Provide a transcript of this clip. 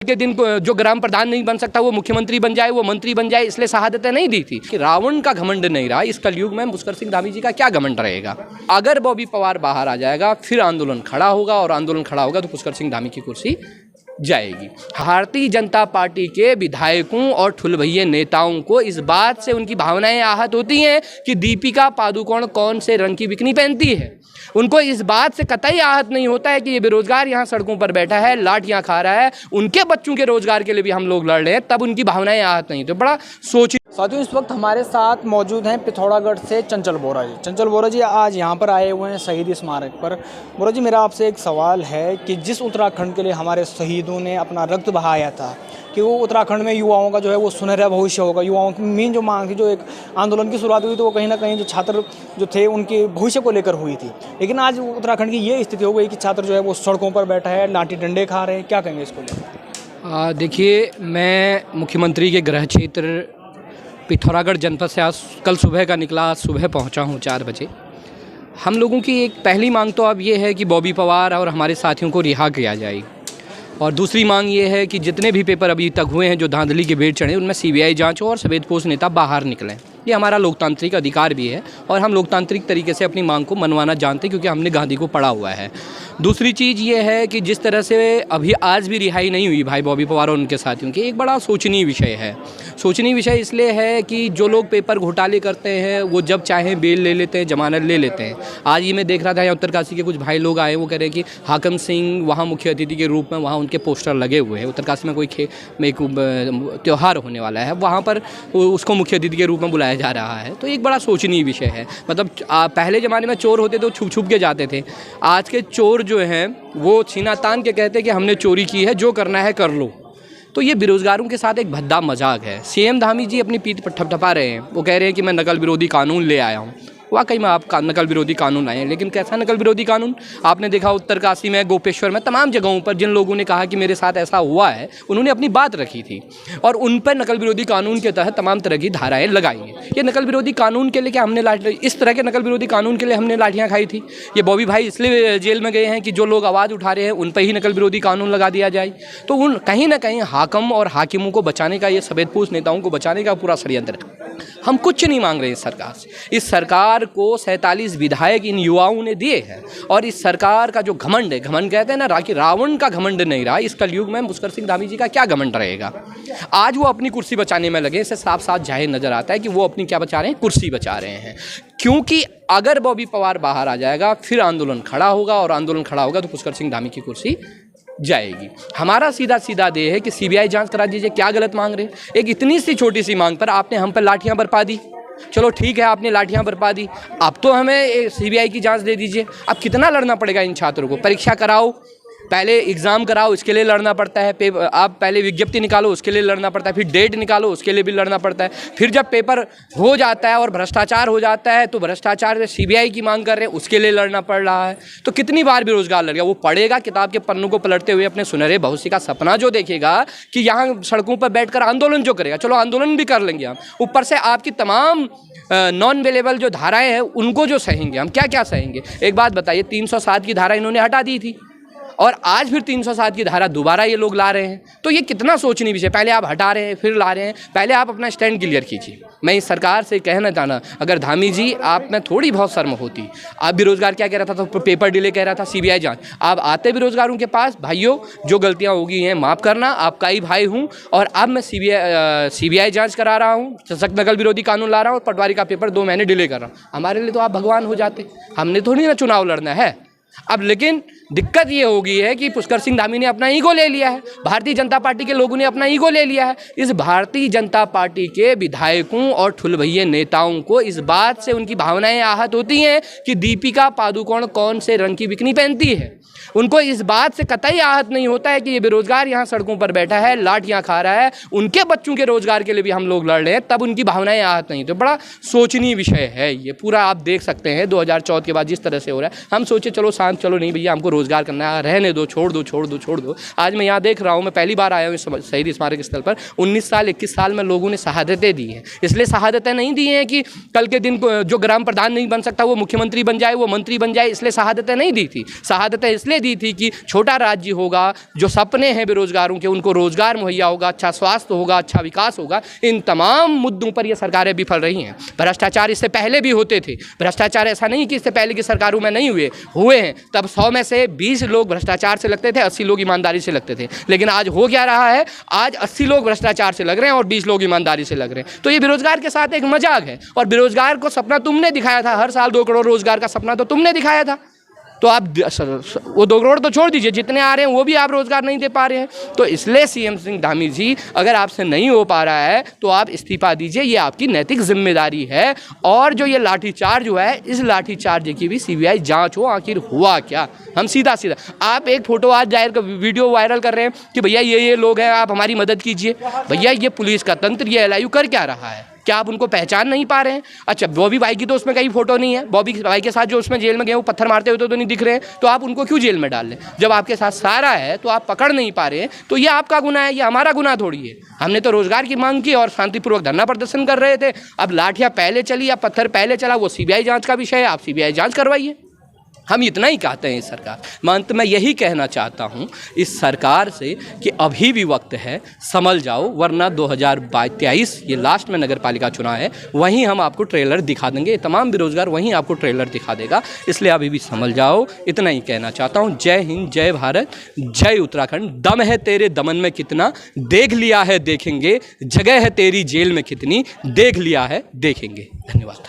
के दिन जो ग्राम प्रधान नहीं बन सकता वो मुख्यमंत्री बन जाए, वो मंत्री बन जाए, इसलिए शहादतें नहीं दी थी कि रावण का घमंड नहीं रहा। इस कलयुग में पुष्कर सिंह धामी जी का क्या घमंड रहेगा। अगर बॉबी पवार बाहर आ जाएगा फिर आंदोलन खड़ा होगा, और आंदोलन खड़ा होगा तो पुष्कर सिंह धामी की कुर्सी जाएगी। भारतीय जनता पार्टी के विधायकों और ठुलभैये नेताओं को इस बात से उनकी भावनाएं आहत होती हैं कि दीपिका पादुकोण कौन से रंग की बिकनी पहनती है। उनको इस बात से कतई आहत नहीं होता है कि ये बेरोजगार यहाँ सड़कों पर बैठा है, लाठियाँ खा रहा है, उनके बच्चों के रोजगार के लिए भी हम लोग लड़ रहे हैं, तब उनकी भावनाएं आहत नहीं। तो बड़ा सोच। साथियों, इस वक्त हमारे साथ मौजूद हैं पिथौरागढ़ से चंचल बोरा जी। चंचल बोरा जी आज यहाँ पर आए हुए हैं शहीदी स्मारक पर। बोरा जी, मेरा आपसे एक सवाल है कि जिस उत्तराखंड के लिए हमारे शहीदों ने अपना रक्त बहाया था कि वो उत्तराखंड में युवाओं का जो है वो सुनहरा भविष्य होगा, युवाओं की मेन जो मांग थी, जो एक आंदोलन की शुरुआत हुई तो वो कहीं ना कहीं जो छात्र जो थे उनके भविष्य को लेकर हुई थी। लेकिन आज उत्तराखंड की ये स्थिति हो गई कि छात्र जो है वो सड़कों पर बैठा है, लाठी डंडे खा रहे हैं। क्या कहेंगे इसको लेकर? देखिए, मैं मुख्यमंत्री के गृह क्षेत्र पिथौरागढ़ जनपद से आज कल सुबह का निकला, आज सुबह पहुंचा हूं 4 बजे। हम लोगों की एक पहली मांग तो अब ये है कि बॉबी पवार और हमारे साथियों को रिहा किया जाए, और दूसरी मांग ये है कि जितने भी पेपर अभी तक हुए हैं जो धांधली के बेट चढ़े उनमें सीबीआई जांच हो और सफेदपोश नेता बाहर निकलें। ये हमारा लोकतांत्रिक अधिकार भी है और हम लोकतांत्रिक तरीके से अपनी मांग को मनवाना जानते हैं, क्योंकि हमने गांधी को पढ़ा हुआ है। दूसरी चीज़ ये है कि जिस तरह से अभी आज भी रिहाई नहीं हुई भाई बॉबी पवार और उनके साथियों की, एक बड़ा सोचनीय विषय है। सोचनीय विषय इसलिए है कि जो लोग पेपर घोटाले करते हैं वो जब चाहें बेल ले लेते हैं, जमानत ले लेते हैं। आज ही मैं देख रहा था यहाँ उत्तरकाशी के कुछ भाई लोग आए, वो कह रहे हैं कि हाकम सिंह वहाँ मुख्य अतिथि के रूप में, वहाँ उनके पोस्टर लगे हुए हैं। उत्तरकाशी में कोई त्यौहार होने वाला है, वहाँ पर उसको मुख्य अतिथि के रूप में बुलाया जा रहा है। तो एक बड़ा सोचनीय विषय है। मतलब पहले ज़माने में चोर होते तो छुप छुप के जाते थे, आज के चोर जो हैं वो सीना तान के कहते हैं कि हमने चोरी की है, जो करना है कर लो। तो ये बेरोजगारों के साथ एक भद्दा मजाक है। सीएम धामी जी अपनी पीठ पर ठपठपा रहे हैं, वो कह रहे हैं कि मैं नकल विरोधी कानून ले आया हूँ। वाकई में आप नकल विरोधी कानून आए हैं, लेकिन कैसा नकल विरोधी कानून? आपने देखा उत्तरकाशी में, गोपेश्वर में, तमाम जगहों पर जिन लोगों ने कहा कि मेरे साथ ऐसा हुआ है, उन्होंने अपनी बात रखी थी और उन पर नकल विरोधी कानून के तहत तमाम तरह की धाराएं लगाई हैं। ये नकल विरोधी कानून के लिए क्या हमने इस तरह के नकल विरोधी कानून के लिए हमने लाठियाँ खाई थी? ये बॉबी भाई इसलिए जेल में गए हैं कि जो लोग आवाज़ उठा रहे हैं उन पर ही नकल विरोधी कानून लगा दिया जाए। तो उन कहीं ना कहीं हाकम और हाकिमों को बचाने का, ये सफेदपोश नेताओं को बचाने का पूरा षड्यंत्र है। हम कुछ नहीं मांग रहे इस सरकार से। इस सरकार को 47 विधायक इन युवाओं ने दिए हैं, और इस सरकार का जो घमंड है, घमंड कहते हैं ना कि रावण का घमंड नहीं रहा। इस कलयुग में पुष्कर सिंह धामी जी का क्या घमंड रहेगा। आज वो अपनी कुर्सी बचाने में लगे, इससे साफ साफ जाहिर नजर आता है कि वो अपनी क्या बचा रहे हैं, कुर्सी बचा रहे हैं। क्योंकि अगर बॉबी पवार बाहर आ जाएगा फिर आंदोलन खड़ा होगा, और आंदोलन खड़ा होगा तो पुष्कर सिंह धामी की कुर्सी जाएगी। हमारा सीधा सीधा दे है कि सीबीआई जांच करा दीजिए। क्या गलत मांग रहे हैं? एक इतनी सी छोटी सी मांग पर आपने हम पर लाठियां बरपा दी। चलो ठीक है, आपने लाठियां बरपा दी, अब तो हमें सीबीआई की जांच दे दीजिए। अब कितना लड़ना पड़ेगा इन छात्रों को? परीक्षा कराओ, पहले एग्ज़ाम कराओ, उसके लिए लड़ना पड़ता है। आप पहले विज्ञप्ति निकालो, उसके लिए लड़ना पड़ता है। फिर डेट निकालो, उसके लिए भी लड़ना पड़ता है। फिर जब पेपर हो जाता है और भ्रष्टाचार हो जाता है तो भ्रष्टाचार से सीबीआई की मांग कर रहे हैं, उसके लिए लड़ना पड़ रहा है। तो कितनी बार बेरोजगार लड़ेगा? वो पढ़ेगा किताब के पन्नों को पलटते हुए अपने सुनहरे भविष्य का सपना जो देखेगा कि यहाँ सड़कों पर बैठकर आंदोलन जो करेगा, चलो आंदोलन भी कर लेंगे हम, ऊपर से आपकी तमाम नॉन अवेलेबल जो धाराएँ हैं उनको जो सहेंगे हम। क्या क्या सहेंगे? एक बात बताइए, 307 की धारा इन्होंने हटा दी थी और आज फिर 307 की धारा दोबारा ये लोग ला रहे हैं। तो ये कितना सोचनीय विषय। पहले आप हटा रहे हैं, फिर ला रहे हैं। पहले आप अपना स्टैंड क्लियर कीजिए। मैं इस सरकार से कहना चाहना, अगर धामी जी आप में थोड़ी बहुत शर्म होती। आप बेरोजगार क्या कह रहा था? तो पेपर डिले कह रहा था, सीबीआई जांच। आप आते बेरोजगारों के पास, भाइयों जो गलतियां होगी हैं माफ़ करना, आपका ही भाई हूँ, और अब मैं सीबीआई जाँच करा रहा हूँ, सख्त नकल विरोधी कानून ला रहा हूँ, और पटवारी का पेपर 2 महीने डिले कर रहा हूँ। हमारे लिए तो आप भगवान हो जाते। हमने थोड़ी ना चुनाव लड़ना है अब। लेकिन दिक्कत ये हो गई है कि पुष्कर सिंह धामी ने अपना ईगो ले लिया है, भारतीय जनता पार्टी के लोगों ने अपना ईगो ले लिया है। इस भारतीय जनता पार्टी के विधायकों और ठुलभैये नेताओं को इस बात से उनकी भावनाएं आहत होती हैं कि दीपिका पादुकोण कौन से रंग की बिकनी पहनती है। उनको इस बात से कतई आहत नहीं होता है कि ये बेरोजगार यहाँ सड़कों पर बैठा है, लाठियाँ खा रहा है, उनके बच्चों के रोजगार के लिए भी हम लोग लड़ रहे हैं, तब उनकी भावनाएं आहत नहीं। तो बड़ा सोचनीय विषय है ये पूरा। आप देख सकते हैं 2014 के बाद जिस तरह से हो रहा है। हम सोचे चलो शांत, चलो नहीं भैया, हमको रोज़गार करना है, रहने दो, छोड़ दो छोड़ दो छोड़ दो। आज मैं यहाँ देख रहा हूँ, मैं पहली बार आया हूँ शहीद स्मारक स्थल पर, 19 साल 21 साल में लोगों ने शहादतें दी हैं। इसलिए शहादतें नहीं दी हैं कि कल के दिन जो ग्राम प्रधान नहीं बन सकता वो मुख्यमंत्री बन जाए, वो मंत्री बन जाए, इसलिए शहादतें नहीं दी थी। शहादतें इसलिए दी थी कि छोटा राज्य होगा, जो सपने हैं बेरोजगारों के उनको रोजगार मुहैया होगा, अच्छा स्वास्थ्य होगा, अच्छा विकास होगा। इन तमाम मुद्दों पर ये सरकारें विफल रही हैं। भ्रष्टाचार इससे पहले भी होते थे, भ्रष्टाचार ऐसा नहीं कि इससे पहले की सरकारों में नहीं हुए हैं। तब 100 में से 20 लोग भ्रष्टाचार से लगते थे, 80 लोग ईमानदारी से लगते थे। लेकिन आज हो क्या रहा है, आज 80 लोग भ्रष्टाचार से लग रहे हैं और 20 लोग ईमानदारी से लग रहे हैं। तो ये बेरोजगार के साथ एक मजाक है। और बेरोजगार को सपना तुमने दिखाया था, हर साल 2 करोड़ रोजगार का सपना तो तुमने दिखाया था। तो आप वो 2 करोड़ तो छोड़ दीजिए, जितने आ रहे हैं वो भी आप रोजगार नहीं दे पा रहे हैं। तो इसलिए सीएम सिंह धामी जी, अगर आपसे नहीं हो पा रहा है तो आप इस्तीफा दीजिए, ये आपकी नैतिक जिम्मेदारी है। और जो ये लाठीचार्ज हुआ है, इस लाठीचार्ज की भी सीबीआई जांच हो, आखिर हुआ क्या। हम सीधा आप एक फोटो आज वीडियो वायरल कर रहे हैं कि भैया ये लोग हैं, आप हमारी मदद कीजिए। भैया ये पुलिस का तंत्र, ये LIU कर क्या रहा है? क्या आप उनको पहचान नहीं पा रहे हैं? अच्छा, बॉबी भाई की तो उसमें कहीं फोटो नहीं है, बॉबी भाई के साथ जो उसमें जेल में गए वो पत्थर मारते हुए तो नहीं दिख रहे हैं, तो आप उनको क्यों जेल में डाल लें? जब आपके साथ सारा है तो आप पकड़ नहीं पा रहे हैं, तो ये आपका गुनाह है, ये हमारा गुनाह थोड़ी है। हमने तो रोजगार की मांग की और शांतिपूर्वक धरना प्रदर्शन कर रहे थे। अब लाठियाँ पहले चली या पत्थर पहले चला, वो सीबीआई जाँच का विषय है, आप सीबीआई जाँच करवाइए। हम इतना ही कहते हैं इस सरकार में। अंत में यही कहना चाहता हूँ इस सरकार से कि अभी भी वक्त है, संभल जाओ, वरना 2023 ये लास्ट में नगर पालिका चुनाव है, वहीं हम आपको ट्रेलर दिखा देंगे। तमाम बेरोजगार वहीं आपको ट्रेलर दिखा देगा, इसलिए अभी भी संभल जाओ, इतना ही कहना चाहता हूँ। जय हिंद, जय भारत, जय उत्तराखंड। दम है तेरे दमन में कितना, देख लिया है देखेंगे, जगह है तेरी जेल में कितनी, देख लिया है देखेंगे। धन्यवाद।